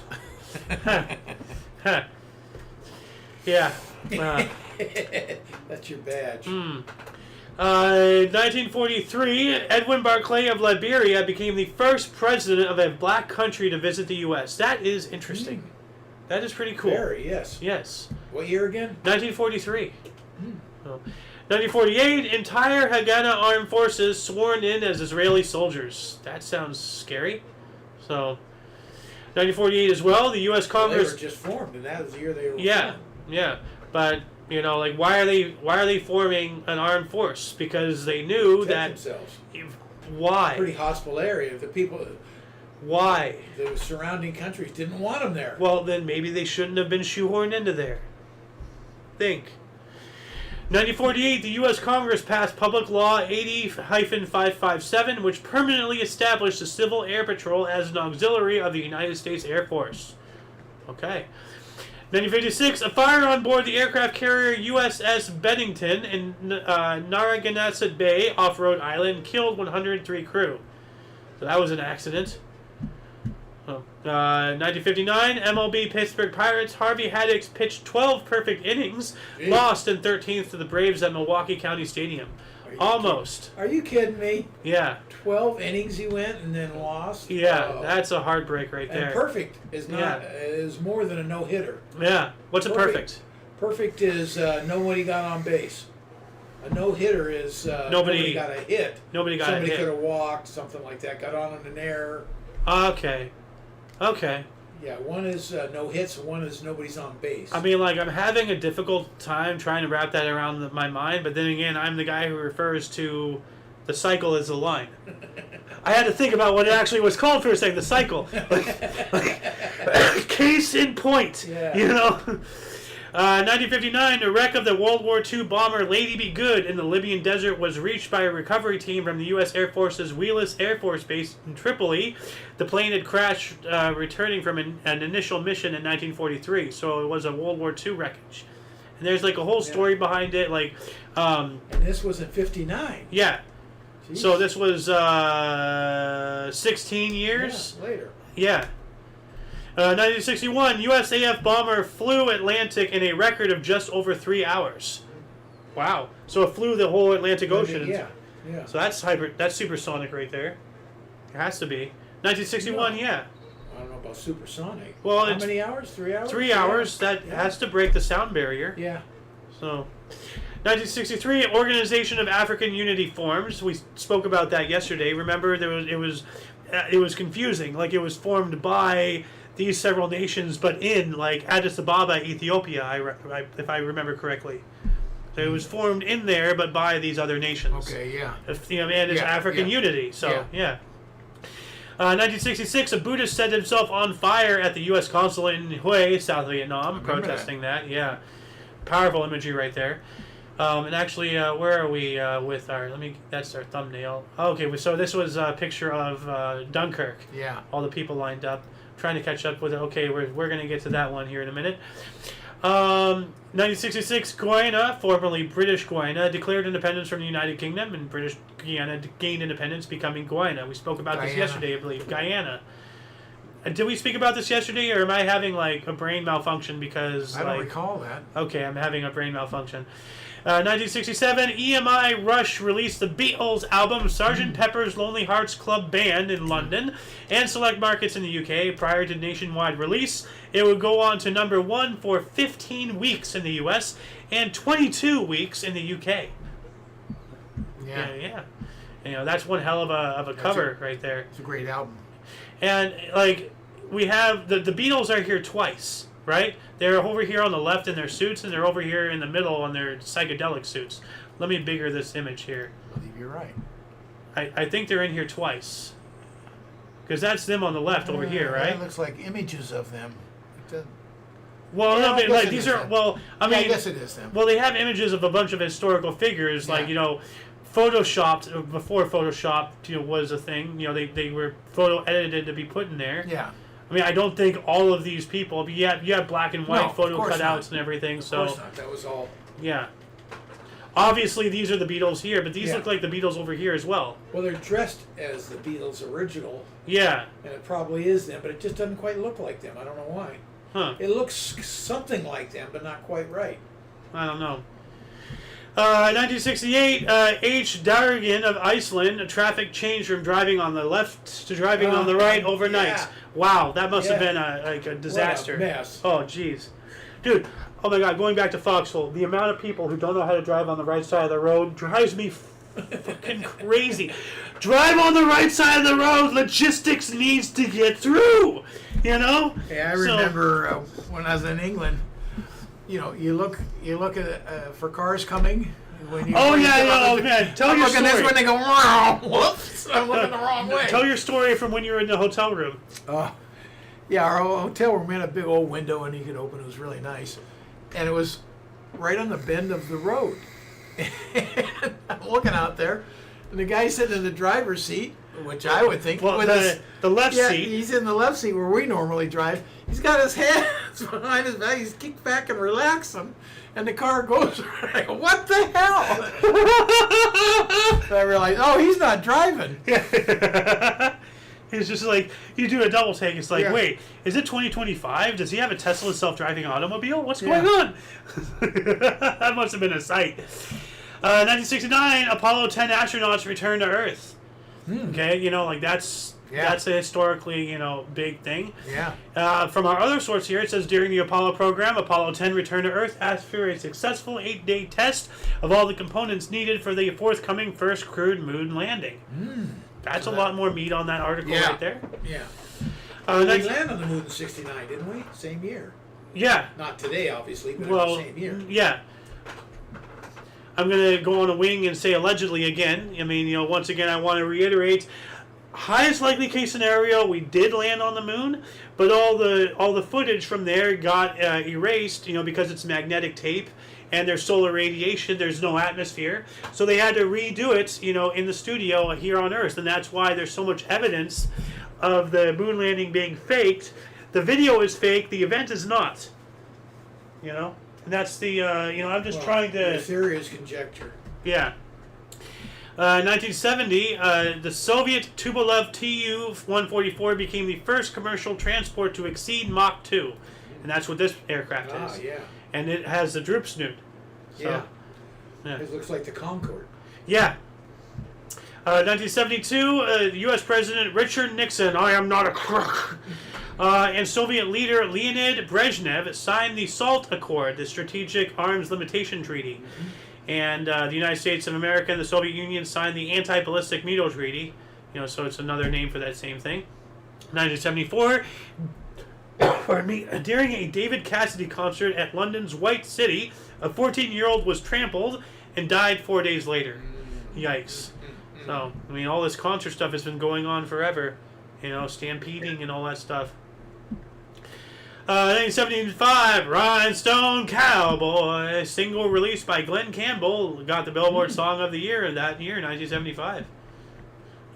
Yeah. That's your badge. 1943, Edwin Barclay of Liberia became the first president of a black country to visit the U.S. That is interesting. That is pretty cool. Very, yes. Yes. What year again? 1943. Oh. 1948, entire Haganah armed forces sworn in as Israeli soldiers. That sounds scary. So, 1948 as well, the U.S. Congress... They were just formed, and that was the year they were formed. Yeah. But... why are they forming an armed force? Because they knew that themselves. Why? Pretty hostile area. The people. Why? The surrounding countries didn't want them there. Well, then maybe they shouldn't have been shoehorned into there. Think. 1948, the U.S. Congress passed Public Law 80-557, which permanently established the Civil Air Patrol as an auxiliary of the United States Air Force. Okay. 1956, a fire on board the aircraft carrier USS Bennington in Narragansett Bay off Rhode Island killed 103 crew. So that was an accident. 1959, MLB Pittsburgh Pirates Harvey Haddix pitched 12 perfect innings, lost in 13th to the Braves at Milwaukee County Stadium. Almost. Are you kidding me? Yeah. 12 innings he went and then lost? Yeah, that's a heartbreak right there. And perfect is not is more than a no-hitter. Yeah. What's a perfect? Perfect is nobody got on base. A no-hitter is nobody got a hit. Nobody got a hit. Somebody could have walked, something like that, got on an error. Okay. Yeah, one is no hits, one is nobody's on base. I mean, I'm having a difficult time trying to wrap that around my mind, but then again, I'm the guy who refers to the cycle as a line. I had to think about what it actually was called for a second, the cycle. Case in point, 1959, the wreck of the World War II bomber Lady Be Good in the Libyan desert was reached by a recovery team from the U.S. Air Force's Wheelus Air Force Base in Tripoli. The plane had crashed returning from an initial mission in 1943, so it was a World War II wreckage. And there's like a whole story behind it, like... and this was in 59. Yeah. Jeez. So this was 16 years? Yeah, later. Yeah. 1961, USAF bomber flew Atlantic in a record of just over 3 hours. Wow. So it flew the whole Atlantic Ocean. Yeah. So that's supersonic right there. It has to be. 1961, yeah. I don't know about supersonic. Well, how it's many hours? 3 hours? 3 hours. That has to break the sound barrier. Yeah. So, 1963, Organization of African Unity forms. We spoke about that yesterday. Remember, it was confusing. Like it was formed by these several nations, but in like Addis Ababa, Ethiopia, if I remember correctly. So it was formed in there, but by these other nations. Okay, yeah. And it's African Unity. So, yeah. 1966, a Buddhist set himself on fire at the U.S. consulate in Hue, South Vietnam, protesting that. Yeah. Powerful imagery right there. And actually, where are we with our... That's our thumbnail. Okay, so this was a picture of Dunkirk. Yeah. All the people lined up, trying to catch up with it. Okay, we're going to get to that one here in a minute. 1966, Guyana, formerly British Guyana, declared independence from the United Kingdom, and British Guyana gained independence, becoming Guyana. We spoke about this yesterday, I believe. Guyana. Did we speak about this yesterday, or am I having like a brain malfunction because... I don't recall that. Okay, I'm having a brain malfunction. 1967, EMI Rush released the Beatles album Sgt. Pepper's Lonely Hearts Club Band in London and select markets in the UK. Prior to nationwide release, it would go on to number 1 for 15 weeks in the US and 22 weeks in the UK. Yeah. That's one hell of a cover right there. It's a great album. And like we have the Beatles are here twice. Right? They're over here on the left in their suits, and they're over here in the middle on their psychedelic suits. Let me bigger this image here. I believe you're right. I think they're in here twice. Because that's them on the left over here, right? It looks like images of them. Well, a little bit like these are. Well, I mean, I guess it is them. Well, they have images of a bunch of historical figures, like photoshopped before Photoshop was a thing. They were photo edited to be put in there. Yeah. I mean, I don't think all of these people. But you have black and white photo cutouts not. and everything. Of course not. That was all. Yeah. Obviously, these are the Beatles here, but these look like the Beatles over here as well. Well, they're dressed as the Beatles original. Yeah. And it probably is them, but it just doesn't quite look like them. I don't know why. Huh. It looks something like them, but not quite right. I don't know. 1968, H. Dargan of Iceland, a traffic change from driving on the left to driving on the right overnight. Yeah. Wow, that must have been a disaster. What a mess. Oh, jeez. Dude, oh my God, going back to Foxhole, the amount of people who don't know how to drive on the right side of the road drives me fucking crazy. Drive on the right side of the road. Logistics needs to get through. Yeah, I remember when I was in England. You look at for cars coming. When you man. Tell your story. This when they go, whoops, I'm looking the wrong way. Tell your story from when you were in the hotel room. Yeah, our hotel room had a big old window and you could open. It was really nice, and it was right on the bend of the road. And I'm looking out there, and the guy sitting in the driver's seat, which I would think the left seat. He's in the left seat where we normally drive. He's got his hands behind his back. He's kicked back and relaxing, and the car goes. I go, what the hell? I realized, he's not driving. It's just like you do a double take. It's like, wait, is it 2025? Does he have a Tesla self-driving automobile? What's going on? That must have been a sight. 1969, Apollo 10 astronauts returned to Earth. Okay, that's a historically, big thing. Yeah. From our other source here, it says during the Apollo program, Apollo 10 returned to Earth after a successful 8-day test of all the components needed for the forthcoming first crewed moon landing. That's a lot more meat on that article right there. Yeah. We landed on the moon in '69, didn't we? Same year. Yeah. Not today, obviously, but in the same year. Yeah. I'm going to go on a wing and say allegedly again. I mean, once again, I want to reiterate, highest likely case scenario, we did land on the moon, but all the footage from there got erased, because it's magnetic tape and there's solar radiation. There's no atmosphere, so they had to redo it, in the studio here on Earth, and that's why there's so much evidence of the moon landing being faked. The video is fake. The event is not. And that's the I'm just trying to. The theory is conjecture. Yeah. 1970, the Soviet Tupolev Tu-144 became the first commercial transport to exceed Mach 2. And that's what this aircraft is. Yeah. And it has the droop snoot. So, yeah. It looks like the Concorde. Yeah. 1972, U.S. President Richard Nixon, I am not a crook, and Soviet leader Leonid Brezhnev signed the SALT Accord, the Strategic Arms Limitation Treaty. Mm-hmm. And the United States of America and the Soviet Union signed the Anti-Ballistic Missile Treaty. So it's another name for that same thing. 1974, pardon me, during a David Cassidy concert at London's White City, a 14-year-old was trampled and died 4 days later. Yikes. So, all this concert stuff has been going on forever. Stampeding and all that stuff. 1975, Rhinestone Cowboy, single released by Glenn Campbell, got the Billboard Song of the Year that year, 1975.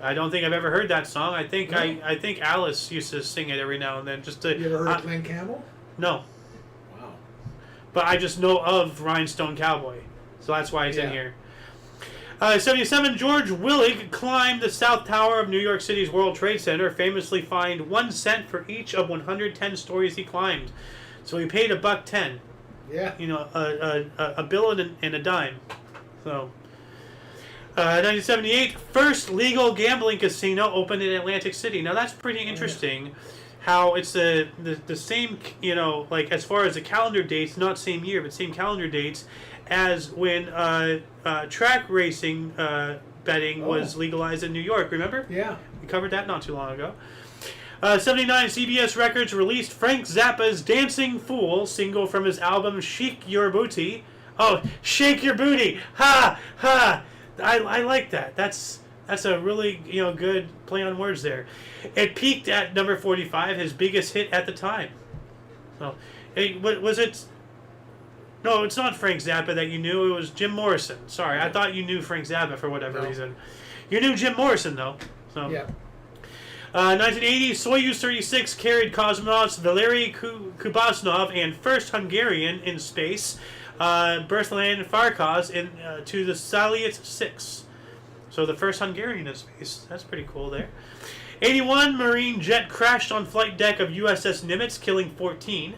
I don't think I've ever heard that song. I think I think Alice used to sing it every now and then. Just to. You ever heard Glenn Campbell? No. Wow. But I just know of Rhinestone Cowboy, so that's why it's in here. 77, George Willig climbed the South Tower of New York City's World Trade Center, famously fined 1 cent for each of 110 stories he climbed. So he paid $1.10. Yeah. A bill and a dime. So, 1978, first legal gambling casino opened in Atlantic City. Now that's pretty interesting. How it's the same, as far as the calendar dates, not same year, but same calendar dates as when track racing betting was legalized in New York. Remember? Yeah. We covered that not too long ago. 79, CBS Records released Frank Zappa's Dancing Fool single from his album Shake Your Booty. Oh, Shake Your Booty! Ha! Ha! I like that. That's a really good play on words there. It peaked at number 45, his biggest hit at the time. So, was it? No, it's not Frank Zappa that you knew. It was Jim Morrison. Sorry, I thought you knew Frank Zappa for whatever reason. You knew Jim Morrison though. So. Yeah. 1980, Soyuz 36 carried cosmonauts Valery Kubasnov and first Hungarian in space, Bertalan Farkas, to the Salyut 6. So the first Hungarian in space. That's pretty cool there. 81, Marine jet crashed on flight deck of USS Nimitz, killing 14.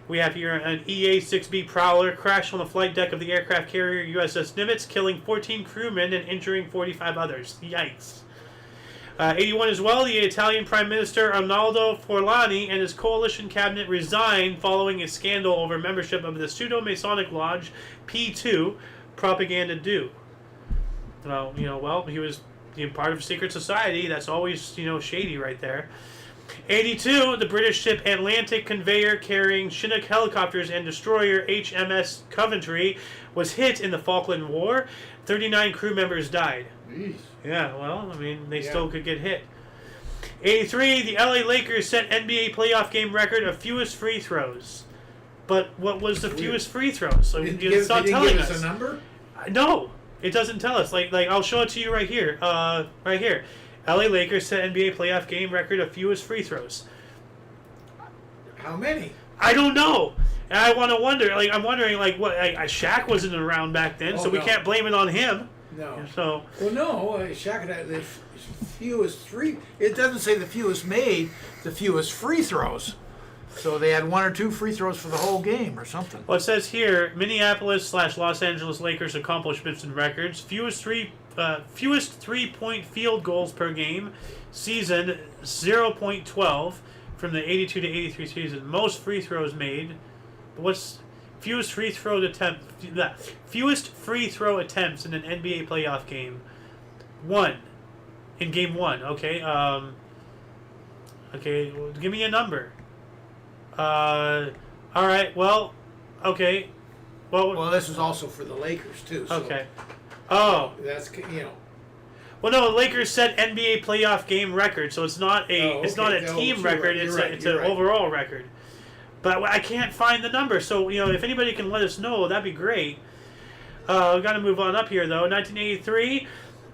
We have here an EA-6B Prowler crashed on the flight deck of the aircraft carrier USS Nimitz, killing 14 crewmen and injuring 45 others. Yikes. 81 as well, the Italian Prime Minister Arnaldo Forlani and his coalition cabinet resigned following a scandal over membership of the pseudo-Masonic lodge P2, Propaganda Do. He was part of a secret society. That's always, shady right there. 82, the British ship Atlantic conveyor carrying Chinook helicopters and destroyer HMS Coventry was hit in the Falkland War. 39 crew members died. Jeez. Yeah, they still could get hit. 83, the LA Lakers set NBA playoff game record of fewest free throws. But what was the fewest free throws? So it's not telling us a number? No, it doesn't tell us. Like I'll show it to you right here. Right here. LA Lakers set NBA playoff game record of fewest free throws. How many? I don't know. And I'm wondering, what? Shaq wasn't around back then, so we can't blame it on him. No. So. Well, no. Shaq had the fewest three. It doesn't say the fewest made, the fewest free throws. So they had 1 or 2 free throws for the whole game or something. Well, it says here, Minneapolis/Los Angeles Lakers accomplishments and records. Fewest three-point field goals per game. Season 0.12 from the 82 to 83 season. Most free throws made. What's fewest free throw attempts in an NBA playoff game? 1 in game 1. Okay. Okay. Well, give me a number. All right. Well. Okay. Well, this was also for the Lakers too. So okay. Oh. That's Well, no, the Lakers set NBA playoff game record, so it's not a it's not a team record. It's an overall record. But I can't find the number, so if anybody can let us know, that'd be great. We got to move on up here though. 1983,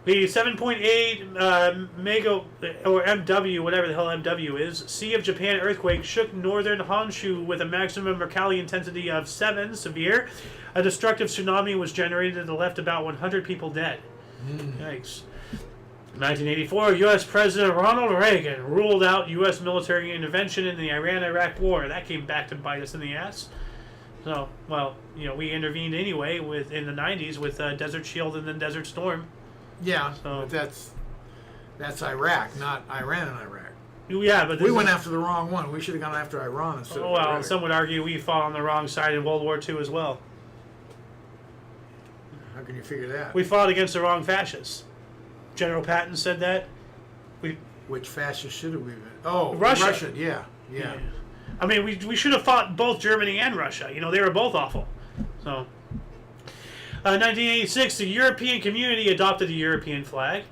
the 7.8 mega or MW, whatever the hell MW is, Sea of Japan earthquake shook northern Honshu with a maximum Mercalli intensity of 7, severe. A destructive tsunami was generated that left about 100 people dead. Yikes. 1984, U.S. President Ronald Reagan ruled out U.S. military intervention in the Iran-Iraq war. That came back to bite us in the ass. So, well, we intervened anyway in the 90s with Desert Shield and then Desert Storm. Yeah, so but that's Iraq, not Iran and Iraq. Yeah, but we went after the wrong one. We should have gone after Iran instead of Iraq. Well, some would argue we fought on the wrong side in World War II as well. How can you figure that? We fought against the wrong fascists. General Patton said that. Which fascist should have we been? Oh, Russia. Yeah. I mean, we should have fought both Germany and Russia. They were both awful. So, 1986, the European Community adopted the European flag,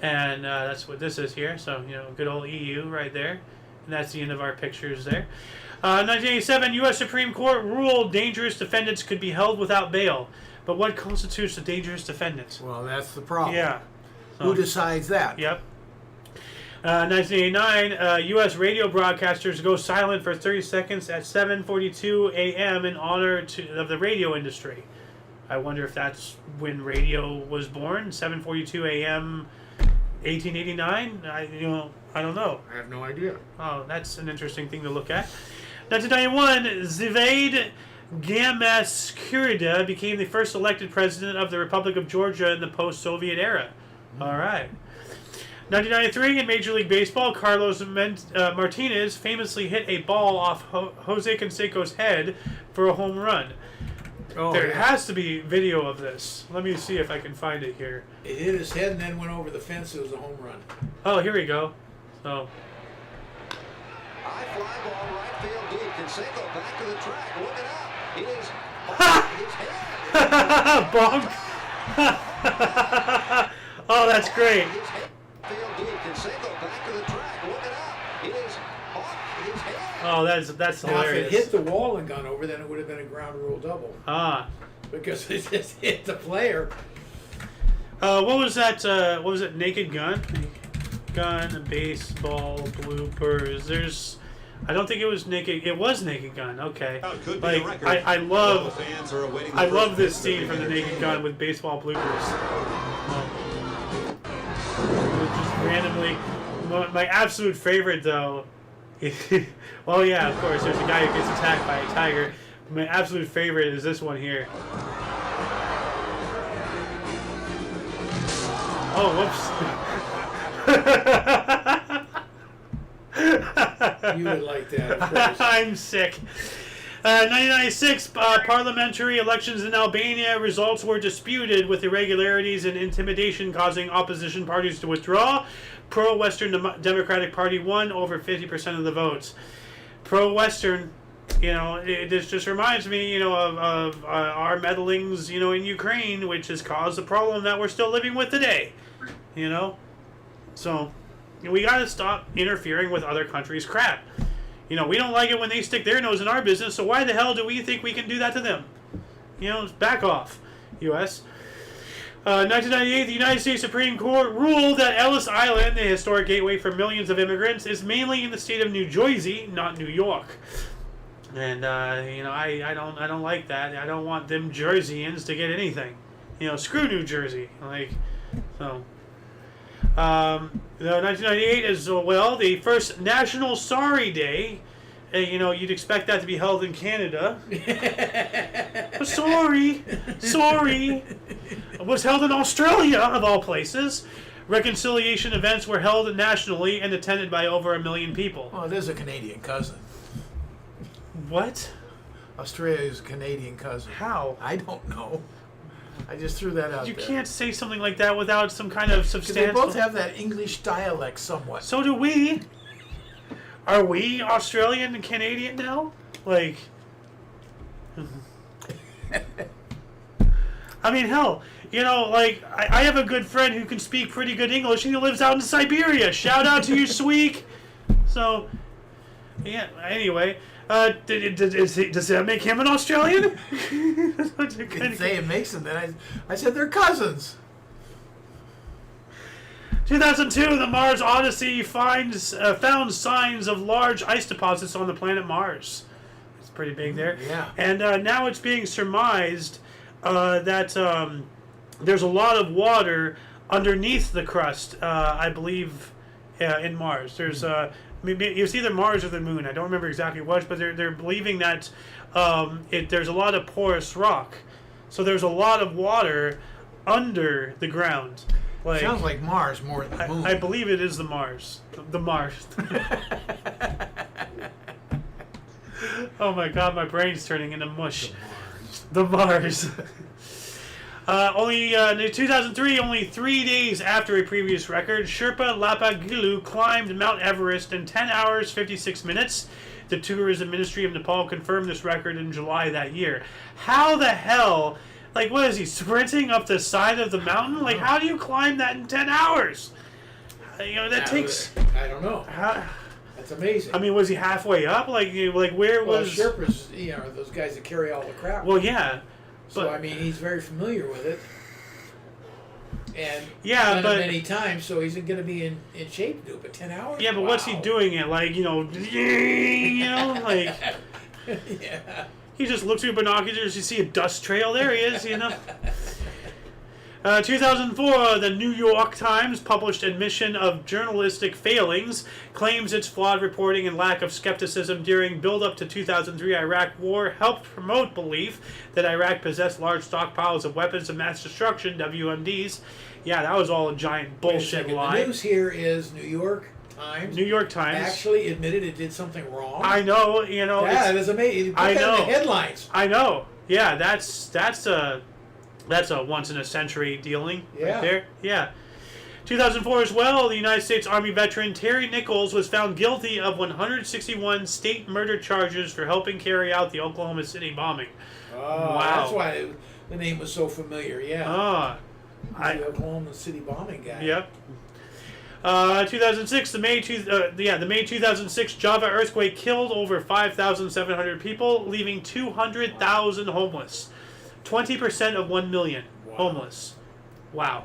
and that's what this is here. So, good old EU right there, and that's the end of our pictures there. 1987, U.S. Supreme Court ruled dangerous defendants could be held without bail. But what constitutes a dangerous defendant? Well, that's the problem. Yeah. So, who decides that? Yep. 1989, U.S. radio broadcasters go silent for 30 seconds at 7:42 a.m. in honor of the radio industry. I wonder if that's when radio was born, 7:42 a.m. 1889. I don't know. I have no idea. Oh, that's an interesting thing to look at. 1991, Zviad Gamskhurida became the first elected president of the Republic of Georgia in the post-Soviet era. All right. 1993, in Major League Baseball, Carlos Martinez famously hit a ball off Jose Canseco's head for a home run. There has to be video of this. Let me see if I can find it here. It hit his head and then went over the fence. It was a home run. Oh, here we go. So. High fly ball right field deep. Canseco back to the track. Looking out. It is off his head. Bonk. Oh, that's great. Field deep. Canseco back to the track. Looking out. It is off his head. Oh, that's hilarious. Now, if it hit the wall and gone over, then it would have been a ground rule double. Because it just hit the player. What was that? What was it? Naked Gun? Gun, baseball, bloopers. I don't think it was Naked. It was Naked Gun. Okay. I love this scene from the Naked Gun with baseball bloopers. Just randomly, my absolute favorite though. Well, yeah, of course. There's a guy who gets attacked by a tiger. My absolute favorite is this one here. Oh, whoops. You would like that, of course. I'm sick. 1996, parliamentary elections in Albania. Results were disputed with irregularities and intimidation causing opposition parties to withdraw. Pro-Western Democratic Party won over 50% of the votes. Pro-Western, it just reminds me, of our meddlings, in Ukraine, which has caused a problem that we're still living with today. So we got to stop interfering with other countries' crap. We don't like it when they stick their nose in our business, so why the hell do we think we can do that to them? Back off, U.S. 1998, the United States Supreme Court ruled that Ellis Island, the historic gateway for millions of immigrants, is mainly in the state of New Jersey, not New York. And I don't like that. I don't want them Jerseyans to get anything. Screw New Jersey. So. 1998 as well, the first National Sorry Day. You'd expect that to be held in Canada. Sorry. It was held in Australia, of all places. Reconciliation events were held nationally and attended by over 1 million people. Well, there's a Canadian cousin. What? Australia's a Canadian cousin. How? I don't know. I just threw that out You there. can't say something like that without some kind of substantial... They both have that English dialect somewhat. So do we. Are we Australian and Canadian now? I mean, hell, like, I have a good friend who can speak pretty good English, and he lives out in Siberia. Shout out to you, Sweek. So, yeah, anyway. Does that make him an Australian? Didn't say it makes them. Then I said they're cousins. 2002, the Mars Odyssey found signs of large ice deposits on the planet Mars. It's pretty big there. Yeah. And now it's being surmised that there's a lot of water underneath the crust, I believe, in Mars. There's maybe it's either Mars or the Moon. I don't remember exactly which, but they're believing that there's a lot of porous rock. So there's a lot of water under the ground. Like, Sounds like Mars more than the Moon. I believe it is the Mars. The Mars. Oh my God, my brain's turning into mush. The Mars. In 2003, only 3 days after a previous record, Sherpa Lapagilu climbed Mount Everest in 10 hours, 56 minutes. The Tourism Ministry of Nepal confirmed this record in July that year. How the hell, like, what is he, sprinting up the side of the mountain? Like, how do you climb that in 10 hours? That takes... I don't know. That's amazing. I mean, was he halfway up? Like where was... Sherpas, are those guys that carry all the crap. Well, yeah. So, I mean, he's very familiar with it. And yeah, done it many times, so he's going to be in shape to do it. But 10 hours? Yeah, but what's he doing it? Like, like... Yeah. He just looks through binoculars, you see a dust trail, there he is, 2004, the New York Times published admission of journalistic failings, claims its flawed reporting and lack of skepticism during build-up to 2003 Iraq war helped promote belief that Iraq possessed large stockpiles of weapons of mass destruction, WMDs. Yeah, that was all a giant bullshit lie. The news here is New York Times. New York Times actually admitted it did something wrong. I know, Yeah, it is amazing. Put that in the headlines. I know. Yeah, that's a once in a century dealing right there. Yeah. 2004 as well, the United States Army veteran Terry Nichols was found guilty of 161 state murder charges for helping carry out the Oklahoma City bombing. Oh, wow. That's why the name was so familiar. Yeah. The Oklahoma City bombing guy. Yep. 2006, the May 2006 Java earthquake killed over 5,700 people, leaving 200,000 homeless. 20% of 1 million homeless. Wow.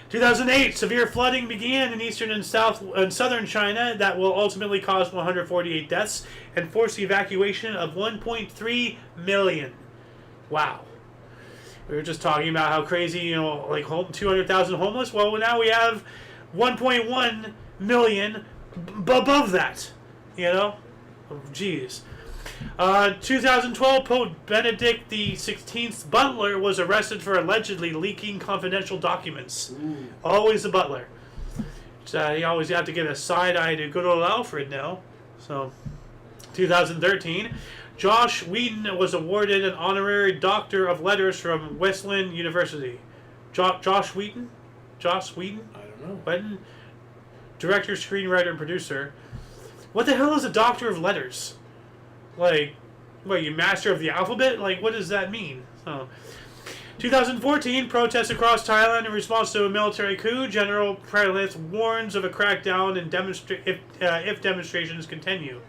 2008, severe flooding began in eastern and southern China that will ultimately cause 148 deaths and force the evacuation of 1.3 million. Wow. We were just talking about how crazy, 200,000 homeless. Well, now we have 1.1 million above that. Jeez. 2012, Pope Benedict XVI's butler was arrested for allegedly leaking confidential documents. Ooh. Always the butler. So you always have to give a side eye to good old Alfred now. So, 2013, Josh Whedon was awarded an honorary Doctor of Letters from Wesleyan University. Josh Whedon? Josh Whedon? I don't know. Whedon? Director, screenwriter, and producer. What the hell is a Doctor of Letters? Like, what, you master of the alphabet? Like, what does that mean? So, 2014, protests across Thailand in response to a military coup. General Prayuth warns of a crackdown and if demonstrations continue.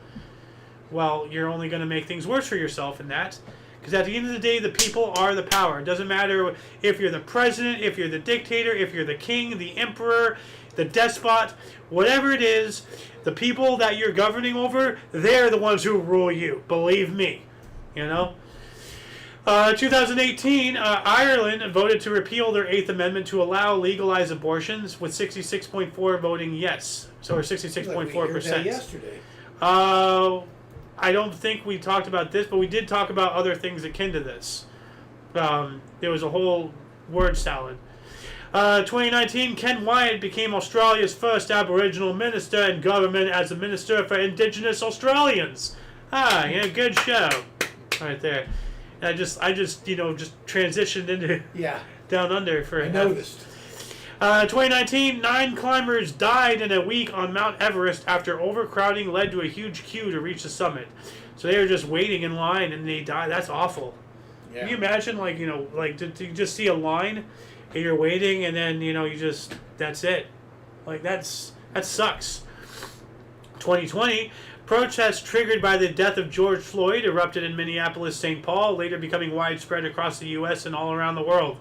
Well, you're only going to make things worse for yourself in that. Because at the end of the day, the people are the power. It doesn't matter if you're the president, if you're the dictator, if you're the king, the emperor, the despot, whatever it is, the people that you're governing over, they're the ones who rule you. Believe me. 2018, Ireland voted to repeal their 8th Amendment to allow legalized abortions, with 66.4 voting yes. Or 66.4%. Yesterday. I don't think we talked about this, but we did talk about other things akin to this. There was a whole word salad. 2019, Ken Wyatt became Australia's first Aboriginal minister in government as a Minister for Indigenous Australians. Good show. Right there. And I just transitioned into Down Under for I noticed. 2019, 9 climbers died in a week on Mount Everest after overcrowding led to a huge queue to reach the summit. So they were just waiting in line and they died. That's awful. Yeah. Can you imagine, like, to just see a line and you're waiting and then, that's it. Like, that sucks. 2020, protests triggered by the death of George Floyd erupted in Minneapolis, St. Paul, later becoming widespread across the U.S. and all around the world.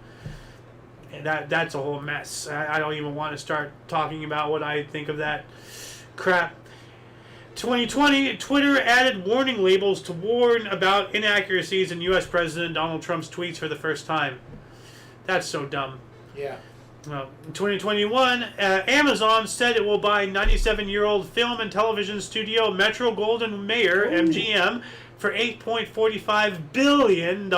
And that's a whole mess. I don't even want to start talking about what I think of that crap. 2020, Twitter added warning labels to warn about inaccuracies in U.S. President Donald Trump's tweets for the first time. That's so dumb. Yeah. In 2021, Amazon said it will buy 97-year-old film and television studio Metro-Goldwyn-Mayer, MGM, for $8.45 billion.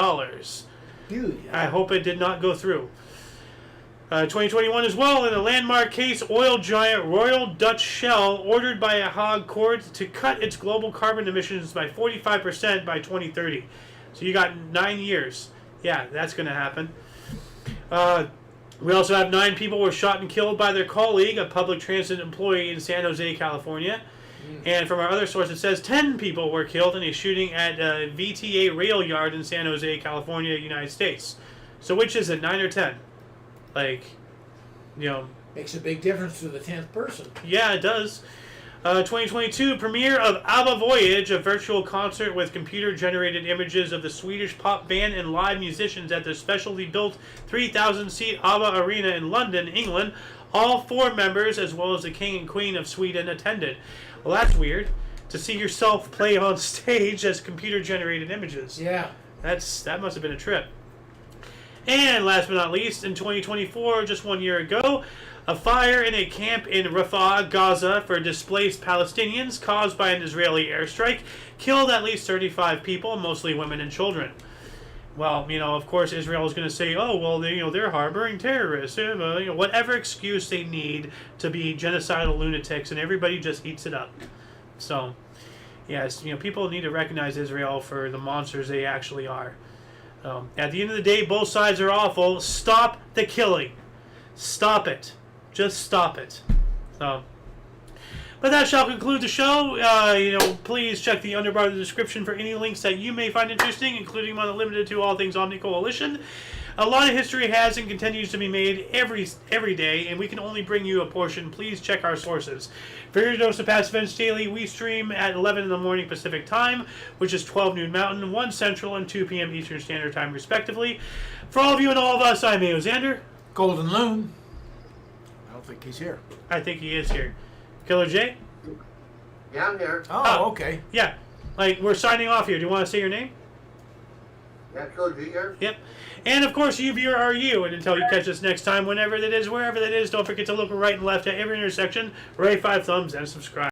I hope it did not go through. 2021 as well, in a landmark case, oil giant Royal Dutch Shell ordered by a Hague court to cut its global carbon emissions by 45% by 2030. So you got 9 years. Yeah, that's going to happen. We also have 9 people were shot and killed by their colleague, a public transit employee in San Jose, California. And from our other source, it says 10 people were killed in a shooting at a VTA rail yard in San Jose, California, United States. So which is it, 9 or 10? Like, Makes a big difference to the 10th person. Yeah, it does. 2022 premiere of ABBA Voyage, a virtual concert with computer-generated images of the Swedish pop band and live musicians at their specially built 3,000-seat ABBA Arena in London, England. All 4 members, as well as the King and Queen of Sweden, attended. Well, that's weird. To see yourself play on stage as computer-generated images. Yeah. That must have been a trip. And last but not least, in 2024, just 1 year ago, a fire in a camp in Rafah, Gaza, for displaced Palestinians caused by an Israeli airstrike killed at least 35 people, mostly women and children. Well, of course, Israel is going to say, oh, well, they're harboring terrorists, whatever excuse they need to be genocidal lunatics, and everybody just eats it up. So, yes, people need to recognize Israel for the monsters they actually are. At the end of the day, both sides are awful. Stop the killing. Stop it. Just stop it. But that shall conclude the show. Please check the underbar of the description for any links that you may find interesting, including one limited to all things Omni Coalition. A lot of history has and continues to be made every day, and we can only bring you a portion. Please check our sources. For your dose of past events daily, we stream at 11 in the morning Pacific Time, which is 12 noon Mountain, 1 Central, and 2 p.m. Eastern Standard Time, respectively. For all of you and all of us, I'm Ayo Xander. Golden Loon. I don't think he's here. I think he is here. Killer J? Yeah, I'm here. Oh, okay. Yeah. We're signing off here. Do you want to say your name? Yeah, Killer G here. Yep. And, of course, you viewer are you. And until you catch us next time, whenever that is, wherever that is, don't forget to look right and left at every intersection, rate 5 thumbs, and subscribe.